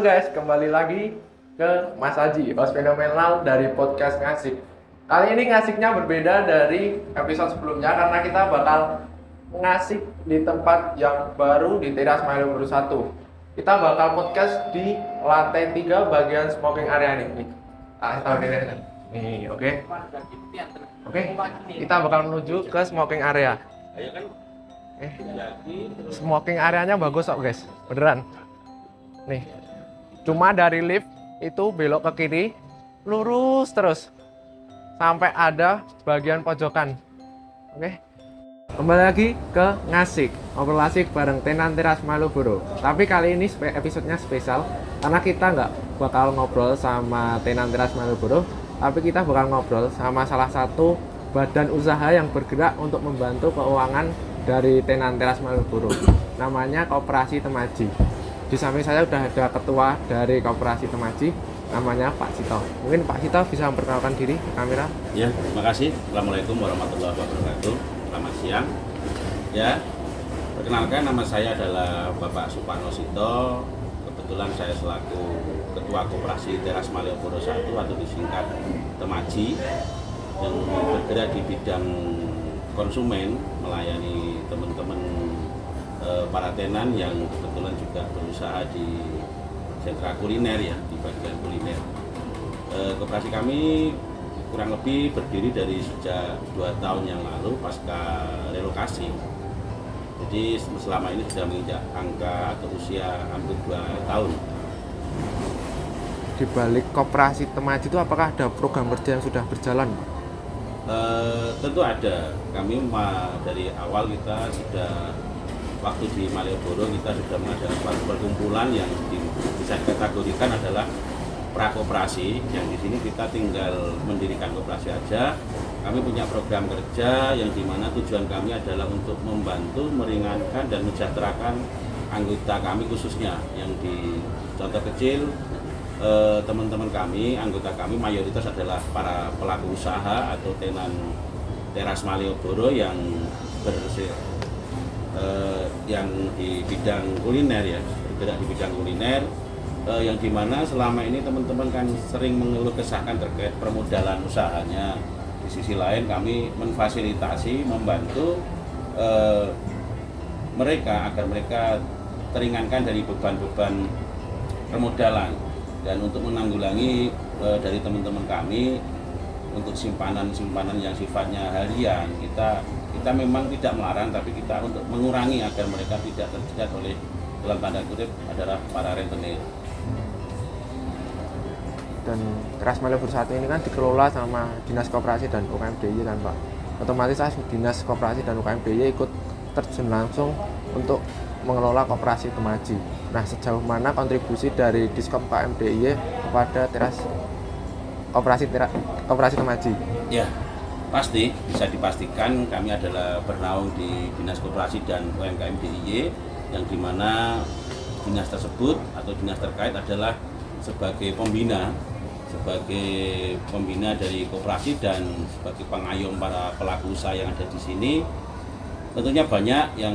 Halo guys, kembali lagi ke Mas Haji, host fenomenal dari podcast Ngasik. Kali ini ngasiknya berbeda dari episode sebelumnya karena kita bakal ngasik di tempat yang baru di teras Malioboro 1. Kita bakal podcast di lantai 3 bagian smoking area nih. Tahu ini. Nih, oke. Oke, kita bakal menuju ke smoking area. Smoking areanya bagus kok guys, beneran. Nih, cuma dari lift itu belok ke kiri, lurus terus sampai ada bagian pojokan. Oke, kembali lagi ke Ngasik, ngobrol asik bareng tenan teras Malioboro. Tapi kali ini episodenya spesial karena kita nggak bakal ngobrol sama tenan teras Malioboro, tapi kita bakal ngobrol sama salah satu badan usaha yang bergerak untuk membantu keuangan dari tenan teras Malioboro. Namanya Koperasi Temaji. Di samping saya sudah ada ketua dari Koperasi Temaji, namanya Pak Sito. Mungkin Pak Sito bisa memperkenalkan diri ke kamera. Ya, terima kasih. Assalamualaikum warahmatullahi wabarakatuh. Selamat siang. Ya, perkenalkan nama saya adalah Bapak Suparno Sito. Kebetulan saya selaku Ketua Koperasi Teras Malioboro 1 atau disingkat Temaji, yang bergerak di bidang konsumen, melayani teman-teman para tenan yang kebetulan juga berusaha di sentra kuliner ya, di bagian kuliner. Koperasi kami kurang lebih berdiri dari sejak 2 tahun yang lalu pasca relokasi. Jadi selama ini sudah menginjak angka atau usia hampir 2 tahun. Di balik Koperasi Temaji itu apakah ada program kerja yang sudah berjalan? Tentu ada. Kami dari awal kita sudah, waktu di Malioboro kita sudah mengadakan suatu perkumpulan yang bisa dikategorikan adalah prakoperasi, yang di sini kita tinggal mendirikan koperasi aja. Kami punya program kerja yang dimana tujuan kami adalah untuk membantu, meringankan dan mensejahterakan anggota kami, khususnya yang di contoh kecil, teman-teman kami, anggota kami mayoritas adalah para pelaku usaha atau tenan teras Malioboro yang yang di bidang kuliner ya, bergerak di bidang kuliner, yang dimana selama ini teman-teman kan sering mengeluh kesahkan terkait permodalan usahanya. Di sisi lain kami memfasilitasi, membantu mereka agar mereka teringankan dari beban-beban permodalan, dan untuk menanggulangi dari teman-teman kami untuk simpanan-simpanan yang sifatnya harian, kita memang tidak melarang, tapi kita untuk mengurangi agar mereka tidak terjerat oleh, dalam tanda kutip, adalah para rentenir. Dan Teras Malioboro 1 ini kan dikelola sama Dinas Koperasi dan UKM DIY kan Pak. Otomatis Dinas Koperasi dan UKM DIY ikut terjun langsung untuk mengelola Koperasi Temaji. Nah, sejauh mana kontribusi dari Diskop UKM DIY kepada Koperasi Temaji? Ya, pasti bisa dipastikan kami adalah bernaung di Dinas Koperasi dan UMKM DIY, yang dimana dinas tersebut atau dinas terkait adalah sebagai pembina dari koperasi dan sebagai pengayom para pelaku usaha yang ada di sini. Tentunya banyak yang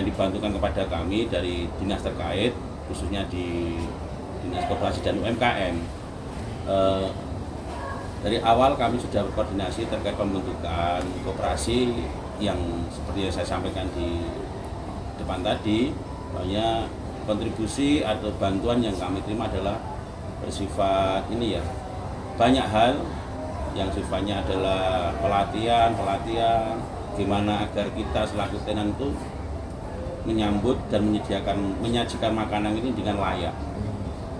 dibantukan kepada kami dari dinas terkait, khususnya di Dinas Koperasi dan UMKM. Dari awal kami sudah berkoordinasi terkait pembentukan koperasi yang seperti yang saya sampaikan di depan tadi, banyak kontribusi atau bantuan yang kami terima adalah bersifat ini ya, banyak hal yang sifatnya adalah pelatihan gimana agar kita selaku tenan itu menyambut dan menyajikan makanan ini dengan layak.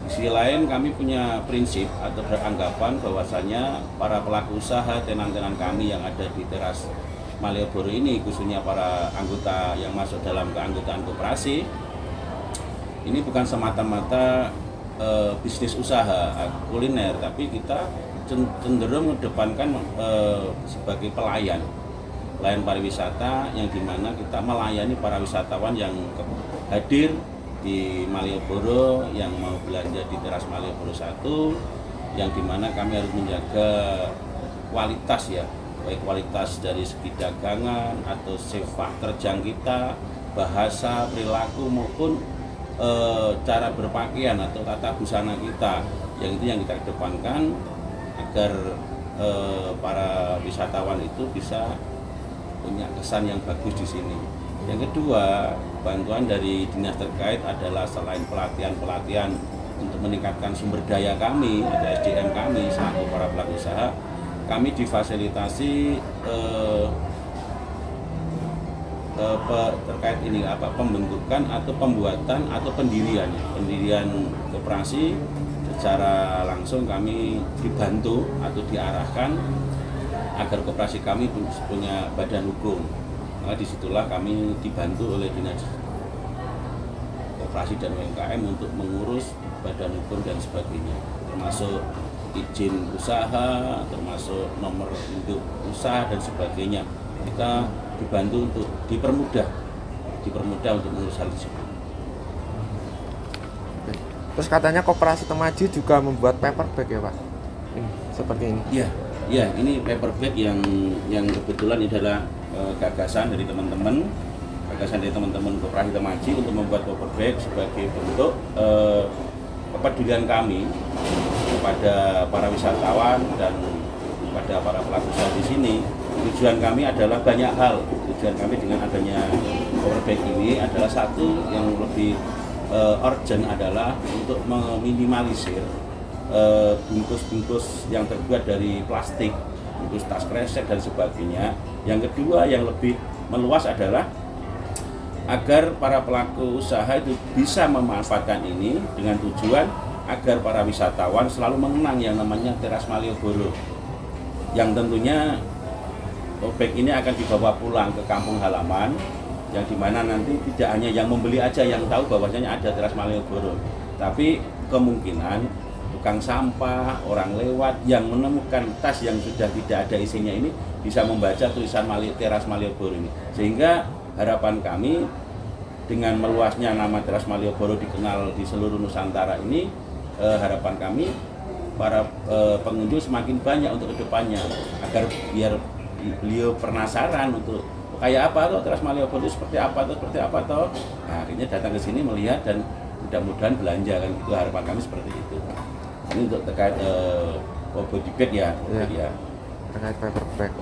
Di sisi lain kami punya prinsip atau beranggapan bahwasanya para pelaku usaha tenan-tenan kami yang ada di Teras Malioboro ini, khususnya para anggota yang masuk dalam keanggotaan koperasi, ini bukan semata-mata bisnis usaha kuliner, tapi kita cenderung mengedepankan sebagai pelayan pariwisata, yang dimana kita melayani para wisatawan yang hadir di Malioboro yang mau belanja di Teras Malioboro 1, yang dimana kami harus menjaga kualitas ya, baik kualitas dari segi dagangan atau sifat terjang kita, bahasa, perilaku maupun cara berpakaian atau tata busana kita, yang itu yang kita kedepankan agar para wisatawan itu bisa punya kesan yang bagus di sini. Yang kedua, bantuan dari dinas terkait adalah selain pelatihan-pelatihan untuk meningkatkan sumber daya kami atau SDM kami selaku para pelaku usaha, kami difasilitasi terkait ini pembentukan atau pembuatan atau pendirian koperasi. Secara langsung kami dibantu atau diarahkan agar koperasi kami punya badan hukum. Maka disitulah kami dibantu oleh dinas koperasi dan UMKM untuk mengurus badan hukum dan sebagainya, termasuk izin usaha, termasuk nomor induk usaha dan sebagainya. Kita dibantu untuk dipermudah untuk mengurus hal tersebut. Terus katanya Koperasi Temaji juga membuat paper bag ya Pak? Seperti ini. Iya, ini paper bag yang kebetulan ini adalah gagasan dari teman-teman Koperasi Temaji untuk membuat paper bag sebagai bentuk kepedulian kami kepada para wisatawan dan kepada para pelaku usaha di sini. Tujuan kami adalah banyak hal. Tujuan kami dengan adanya paper bag ini adalah satu yang lebih urgent adalah untuk meminimalisir bungkus-bungkus yang terbuat dari plastik, bungkus tas kresek dan sebagainya. Yang kedua yang lebih meluas adalah agar para pelaku usaha itu bisa memanfaatkan ini dengan tujuan agar para wisatawan selalu mengenang yang namanya Teras Malioboro, yang tentunya bag ini akan dibawa pulang ke kampung halaman, yang dimana nanti tidak hanya yang membeli aja yang tahu bahwasanya ada Teras Malioboro, tapi kemungkinan tukang sampah, orang lewat yang menemukan tas yang sudah tidak ada isinya ini bisa membaca tulisan Teras Malioboro ini. Sehingga harapan kami dengan meluasnya nama Teras Malioboro dikenal di seluruh Nusantara ini, harapan kami para pengunjung semakin banyak untuk kedepannya, agar biar beliau penasaran untuk kayak apa toh Teras Malioboro itu seperti apa toh. Nah, akhirnya datang ke sini melihat dan mudah-mudahan belanja kan, itu harapan kami seperti itu. Ini untuk terkait body bag ya. Terkait paper bag.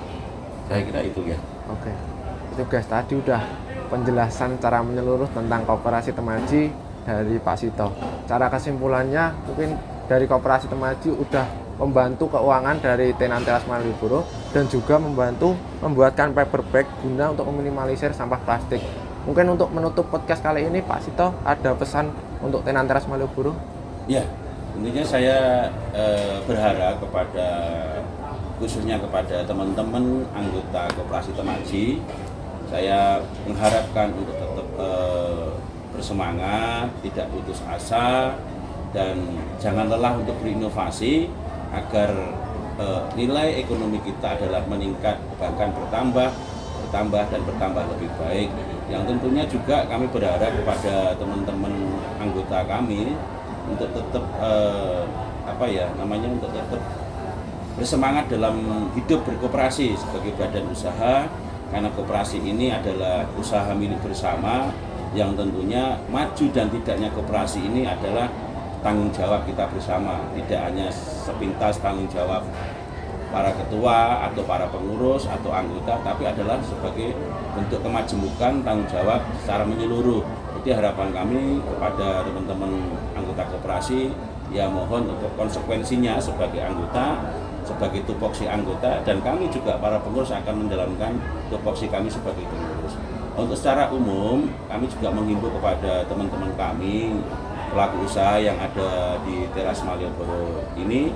Saya kira itu ya. Oke. Itu guys, tadi udah penjelasan cara menyeluruh tentang Koperasi Temaji dari Pak Sito. Cara kesimpulannya mungkin dari Koperasi Temaji udah membantu keuangan dari tenan Teras Malioboro dan juga membantu membuatkan paper bag guna untuk meminimalisir sampah plastik. Mungkin untuk menutup podcast kali ini Pak Sito ada pesan untuk tenan Teras Malioboro? Ya, intinya saya berharap khususnya kepada teman-teman anggota Koperasi Temaji, saya mengharapkan untuk tetap bersemangat, tidak putus asa, dan jangan lelah untuk berinovasi agar nilai ekonomi kita adalah meningkat, bahkan bertambah dan bertambah lebih baik. Yang tentunya juga kami berharap kepada teman-teman anggota kami untuk tetap untuk tetap bersemangat dalam hidup berkoperasi sebagai badan usaha, karena koperasi ini adalah usaha milik bersama, yang tentunya maju dan tidaknya koperasi ini adalah tanggung jawab kita bersama, tidak hanya sepintas tanggung jawab para ketua atau para pengurus atau anggota, tapi adalah sebagai bentuk kemajemukan tanggung jawab secara menyeluruh. Jadi harapan kami kepada teman-teman anggota koperasi, ya mohon untuk konsekuensinya sebagai anggota, sebagai tupoksi anggota, dan kami juga para pengurus akan menjalankan tupoksi kami sebagai pengurus. Untuk secara umum, kami juga menghimbau kepada teman-teman kami pelaku usaha yang ada di Teras Malioboro ini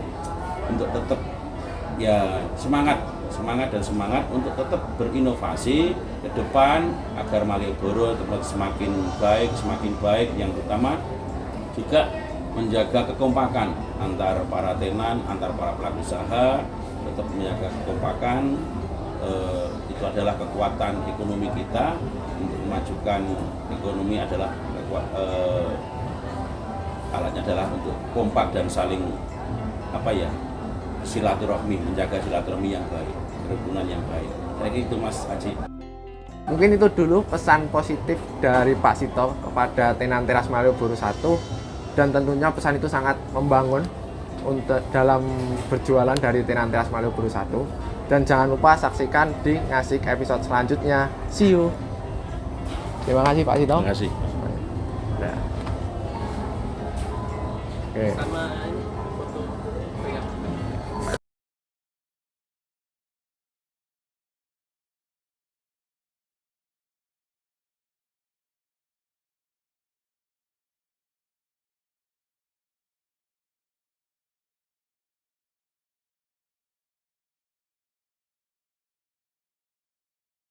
untuk tetap ya semangat untuk tetap berinovasi ke depan agar Malioboro tetap semakin baik, yang utama juga menjaga kekompakan antar para tenan, antar para pelaku usaha, tetap menjaga kekompakan. Itu adalah kekuatan ekonomi kita. Untuk memajukan ekonomi adalah alatnya adalah untuk kompak dan saling silaturahmi, menjaga silaturahmi yang baik, kerukunan yang baik. Saya kira itu Mas Aji. Mungkin itu dulu pesan positif dari Pak Sito kepada tenan teras Malioboro 1, dan tentunya pesan itu sangat membangun untuk dalam berjualan dari tenan teras Malioboro 1. Dan jangan lupa saksikan di Ngasik episode selanjutnya. See you. Terima kasih Pak Sito. Terima kasih. Nah. Oke. Sama